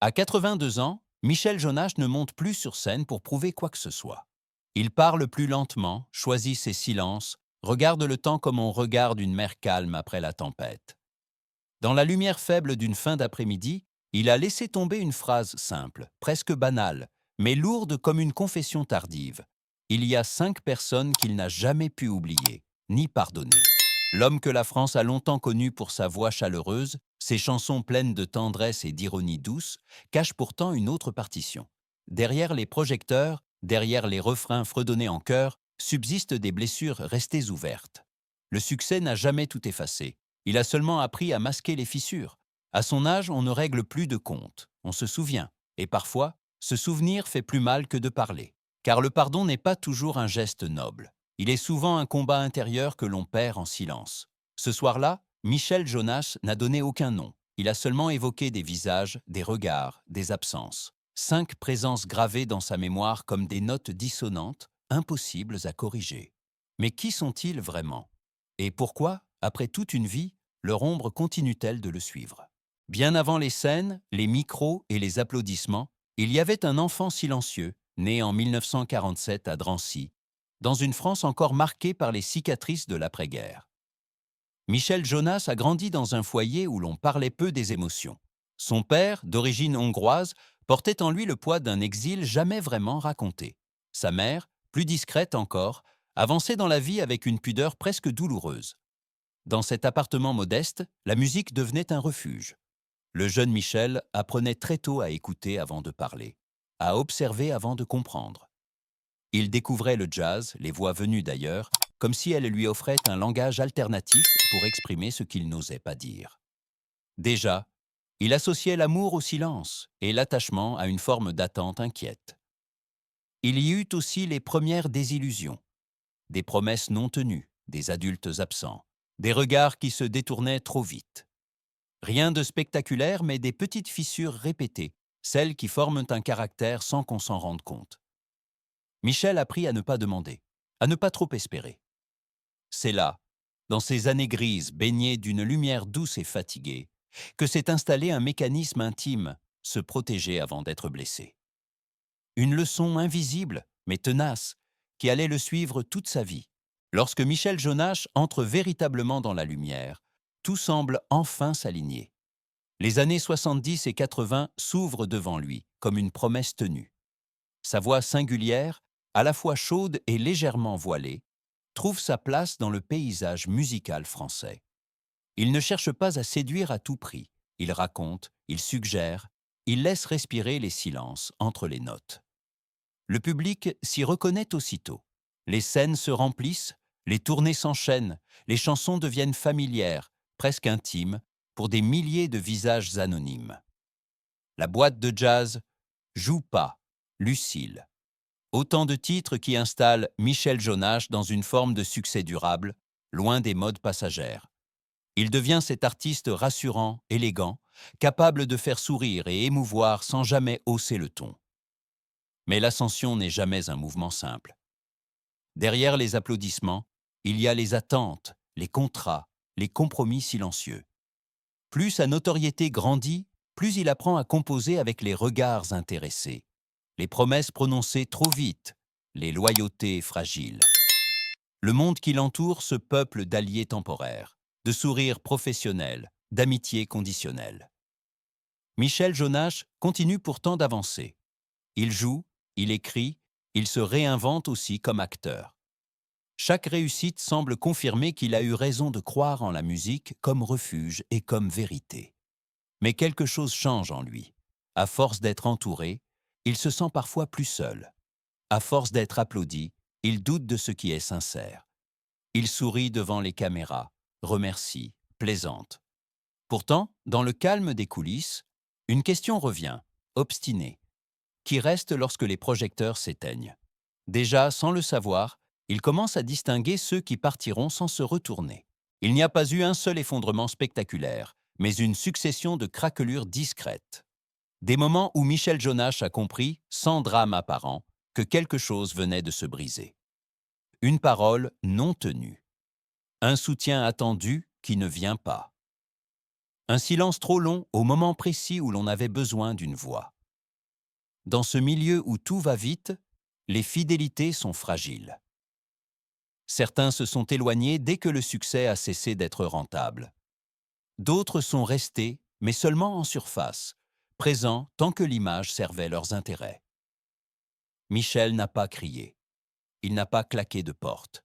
À 82 ans, Michel Jonasz ne monte plus sur scène pour prouver quoi que ce soit. Il parle plus lentement, choisit ses silences, regarde le temps comme on regarde une mer calme après la tempête. Dans la lumière faible d'une fin d'après-midi, il a laissé tomber une phrase simple, presque banale, mais lourde comme une confession tardive. Il y a 5 personnes qu'il n'a jamais pu oublier, ni pardonner. L'homme que la France a longtemps connu pour sa voix chaleureuse, ses chansons pleines de tendresse et d'ironie douce, cache pourtant une autre partition. Derrière les projecteurs, derrière les refrains fredonnés en chœur, subsistent des blessures restées ouvertes. Le succès n'a jamais tout effacé. Il a seulement appris à masquer les fissures. À son âge, on ne règle plus de comptes. On se souvient. Et parfois, se souvenir fait plus mal que de parler. Car le pardon n'est pas toujours un geste noble. Il est souvent un combat intérieur que l'on perd en silence. Ce soir-là, Michel Jonasz n'a donné aucun nom. Il a seulement évoqué des visages, des regards, des absences. 5 présences gravées dans sa mémoire comme des notes dissonantes, impossibles à corriger. Mais qui sont-ils vraiment? Et pourquoi, après toute une vie, leur ombre continue-t-elle de le suivre? Bien avant les scènes, les micros et les applaudissements, il y avait un enfant silencieux, né en 1947 à Drancy, dans une France encore marquée par les cicatrices de l'après-guerre. Michel Jonasz a grandi dans un foyer où l'on parlait peu des émotions. Son père, d'origine hongroise, portait en lui le poids d'un exil jamais vraiment raconté. Sa mère, plus discrète encore, avançait dans la vie avec une pudeur presque douloureuse. Dans cet appartement modeste, la musique devenait un refuge. Le jeune Michel apprenait très tôt à écouter avant de parler, à observer avant de comprendre. Il découvrait le jazz, les voix venues d'ailleurs, comme si elles lui offraient un langage alternatif pour exprimer ce qu'il n'osait pas dire. Déjà, il associait l'amour au silence et l'attachement à une forme d'attente inquiète. Il y eut aussi les premières désillusions, des promesses non tenues, des adultes absents, des regards qui se détournaient trop vite. Rien de spectaculaire, mais des petites fissures répétées, celles qui forment un caractère sans qu'on s'en rende compte. Michel apprit à ne pas demander, à ne pas trop espérer. C'est là, dans ces années grises baignées d'une lumière douce et fatiguée, que s'est installé un mécanisme intime, se protéger avant d'être blessé. Une leçon invisible, mais tenace, qui allait le suivre toute sa vie. Lorsque Michel Jonasz entre véritablement dans la lumière, tout semble enfin s'aligner. Les années 70 et 80 s'ouvrent devant lui, comme une promesse tenue. Sa voix singulière, à la fois chaude et légèrement voilée, trouve sa place dans le paysage musical français. Il ne cherche pas à séduire à tout prix. Il raconte, il suggère, il laisse respirer les silences entre les notes. Le public s'y reconnaît aussitôt. Les scènes se remplissent, les tournées s'enchaînent, les chansons deviennent familières, presque intimes, pour des milliers de visages anonymes. La boîte de jazz joue pas, Lucille. Autant de titres qui installent Michel Jonasz dans une forme de succès durable, loin des modes passagères. Il devient cet artiste rassurant, élégant, capable de faire sourire et émouvoir sans jamais hausser le ton. Mais l'ascension n'est jamais un mouvement simple. Derrière les applaudissements, il y a les attentes, les contrats, les compromis silencieux. Plus sa notoriété grandit, plus il apprend à composer avec les regards intéressés, les promesses prononcées trop vite, les loyautés fragiles. Le monde qui l'entoure se peuple d'alliés temporaires, de sourires professionnels, d'amitiés conditionnelles. Michel Jonasz continue pourtant d'avancer. Il joue, il écrit, il se réinvente aussi comme acteur. Chaque réussite semble confirmer qu'il a eu raison de croire en la musique comme refuge et comme vérité. Mais quelque chose change en lui. À force d'être entouré, il se sent parfois plus seul. À force d'être applaudi, il doute de ce qui est sincère. Il sourit devant les caméras, remercie, plaisante. Pourtant, dans le calme des coulisses, une question revient, obstinée, qui reste lorsque les projecteurs s'éteignent. Déjà, sans le savoir, il commence à distinguer ceux qui partiront sans se retourner. Il n'y a pas eu un seul effondrement spectaculaire, mais une succession de craquelures discrètes. Des moments où Michel Jonasz a compris, sans drame apparent, que quelque chose venait de se briser. Une parole non tenue. Un soutien attendu qui ne vient pas. Un silence trop long au moment précis où l'on avait besoin d'une voix. Dans ce milieu où tout va vite, les fidélités sont fragiles. Certains se sont éloignés dès que le succès a cessé d'être rentable. D'autres sont restés, mais seulement en surface, présents tant que l'image servait leurs intérêts. Michel n'a pas crié. Il n'a pas claqué de porte.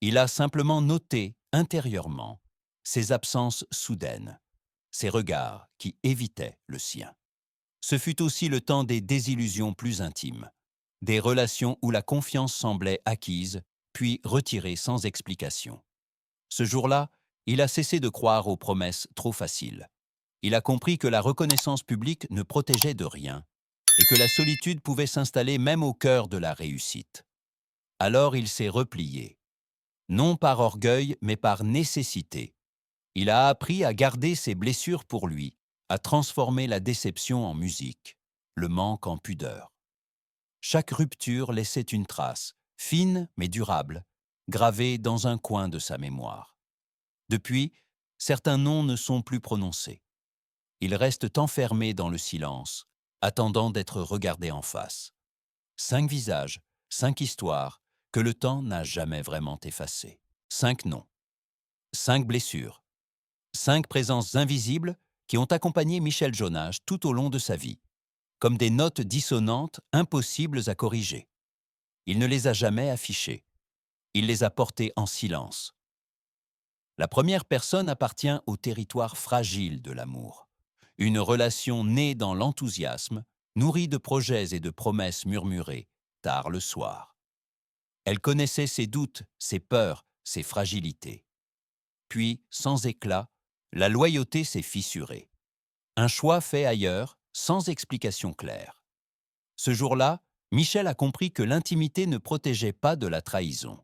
Il a simplement noté, intérieurement, ses absences soudaines, ses regards qui évitaient le sien. Ce fut aussi le temps des désillusions plus intimes, des relations où la confiance semblait acquise, puis retirée sans explication. Ce jour-là, il a cessé de croire aux promesses trop faciles. Il a compris que la reconnaissance publique ne protégeait de rien et que la solitude pouvait s'installer même au cœur de la réussite. Alors il s'est replié, non par orgueil mais par nécessité. Il a appris à garder ses blessures pour lui, à transformer la déception en musique, le manque en pudeur. Chaque rupture laissait une trace, fine mais durable, gravée dans un coin de sa mémoire. Depuis, certains noms ne sont plus prononcés. Ils restent enfermés dans le silence, attendant d'être regardés en face. 5 visages, 5 histoires, que le temps n'a jamais vraiment effacées. 5 noms, 5 blessures, 5 présences invisibles qui ont accompagné Michel Jonasz tout au long de sa vie, comme des notes dissonantes impossibles à corriger. Il ne les a jamais affichées. Il les a portées en silence. La première personne appartient au territoire fragile de l'amour. Une relation née dans l'enthousiasme, nourrie de projets et de promesses murmurées, tard le soir. Elle connaissait ses doutes, ses peurs, ses fragilités. Puis, sans éclat, la loyauté s'est fissurée. Un choix fait ailleurs, sans explication claire. Ce jour-là, Michel a compris que l'intimité ne protégeait pas de la trahison.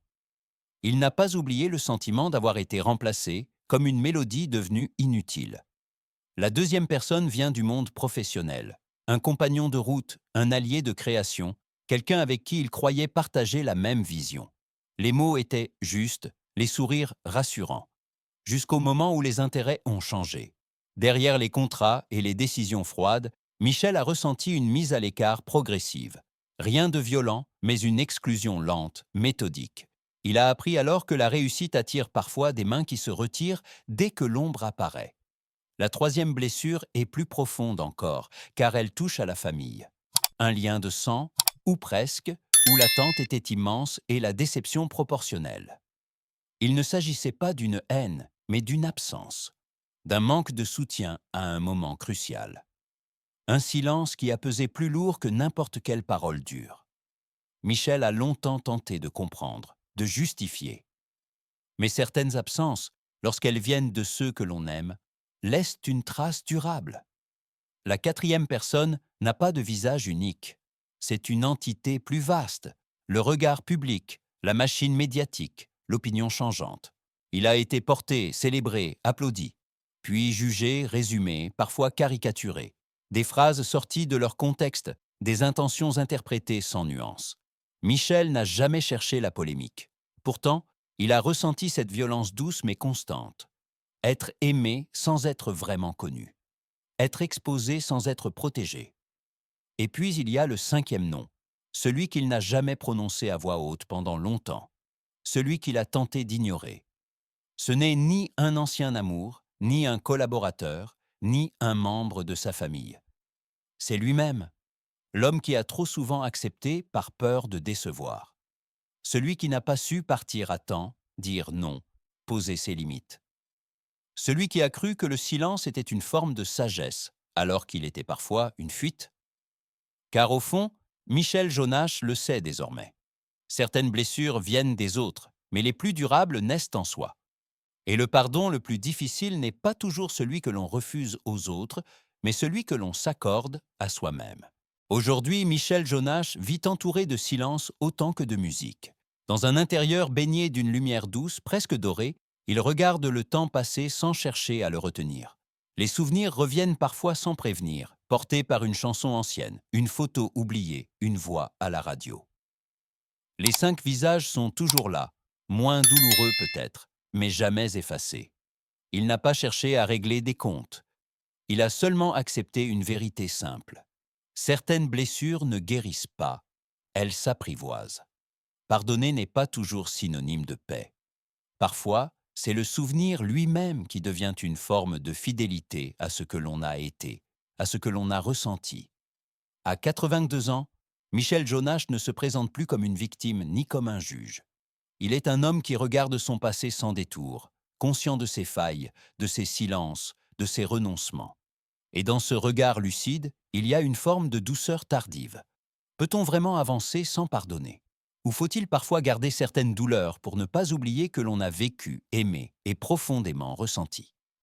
Il n'a pas oublié le sentiment d'avoir été remplacé, comme une mélodie devenue inutile. La deuxième personne vient du monde professionnel, un compagnon de route, un allié de création, quelqu'un avec qui il croyait partager la même vision. Les mots étaient justes, les sourires rassurants, jusqu'au moment où les intérêts ont changé. Derrière les contrats et les décisions froides, Michel a ressenti une mise à l'écart progressive. Rien de violent, mais une exclusion lente, méthodique. Il a appris alors que la réussite attire parfois des mains qui se retirent dès que l'ombre apparaît. La troisième blessure est plus profonde encore, car elle touche à la famille. Un lien de sang, ou presque, où l'attente était immense et la déception proportionnelle. Il ne s'agissait pas d'une haine, mais d'une absence, d'un manque de soutien à un moment crucial. Un silence qui a pesé plus lourd que n'importe quelle parole dure. Michel a longtemps tenté de comprendre, de justifier. Mais certaines absences, lorsqu'elles viennent de ceux que l'on aime, laissent une trace durable. La quatrième personne n'a pas de visage unique. C'est une entité plus vaste, le regard public, la machine médiatique, l'opinion changeante. Il a été porté, célébré, applaudi, puis jugé, résumé, parfois caricaturé. Des phrases sorties de leur contexte, des intentions interprétées sans nuance. Michel n'a jamais cherché la polémique. Pourtant, il a ressenti cette violence douce mais constante. Être aimé sans être vraiment connu. Être exposé sans être protégé. Et puis il y a le cinquième nom, celui qu'il n'a jamais prononcé à voix haute pendant longtemps, celui qu'il a tenté d'ignorer. Ce n'est ni un ancien amour, ni un collaborateur, ni un membre de sa famille. C'est lui-même, l'homme qui a trop souvent accepté par peur de décevoir. Celui qui n'a pas su partir à temps, dire non, poser ses limites. Celui qui a cru que le silence était une forme de sagesse, alors qu'il était parfois une fuite. Car au fond, Michel Jonasz le sait désormais. Certaines blessures viennent des autres, mais les plus durables naissent en soi. Et le pardon le plus difficile n'est pas toujours celui que l'on refuse aux autres, mais celui que l'on s'accorde à soi-même. Aujourd'hui, Michel Jonasz vit entouré de silence autant que de musique. Dans un intérieur baigné d'une lumière douce, presque dorée, il regarde le temps passer sans chercher à le retenir. Les souvenirs reviennent parfois sans prévenir, portés par une chanson ancienne, une photo oubliée, une voix à la radio. Les 5 visages sont toujours là, moins douloureux peut-être, mais jamais effacés. Il n'a pas cherché à régler des comptes. Il a seulement accepté une vérité simple. Certaines blessures ne guérissent pas, elles s'apprivoisent. Pardonner n'est pas toujours synonyme de paix. Parfois, c'est le souvenir lui-même qui devient une forme de fidélité à ce que l'on a été, à ce que l'on a ressenti. À 82 ans, Michel Jonasz ne se présente plus comme une victime ni comme un juge. Il est un homme qui regarde son passé sans détour, conscient de ses failles, de ses silences, de ses renoncements. Et dans ce regard lucide, il y a une forme de douceur tardive. Peut-on vraiment avancer sans pardonner? Ou faut-il parfois garder certaines douleurs pour ne pas oublier que l'on a vécu, aimé et profondément ressenti?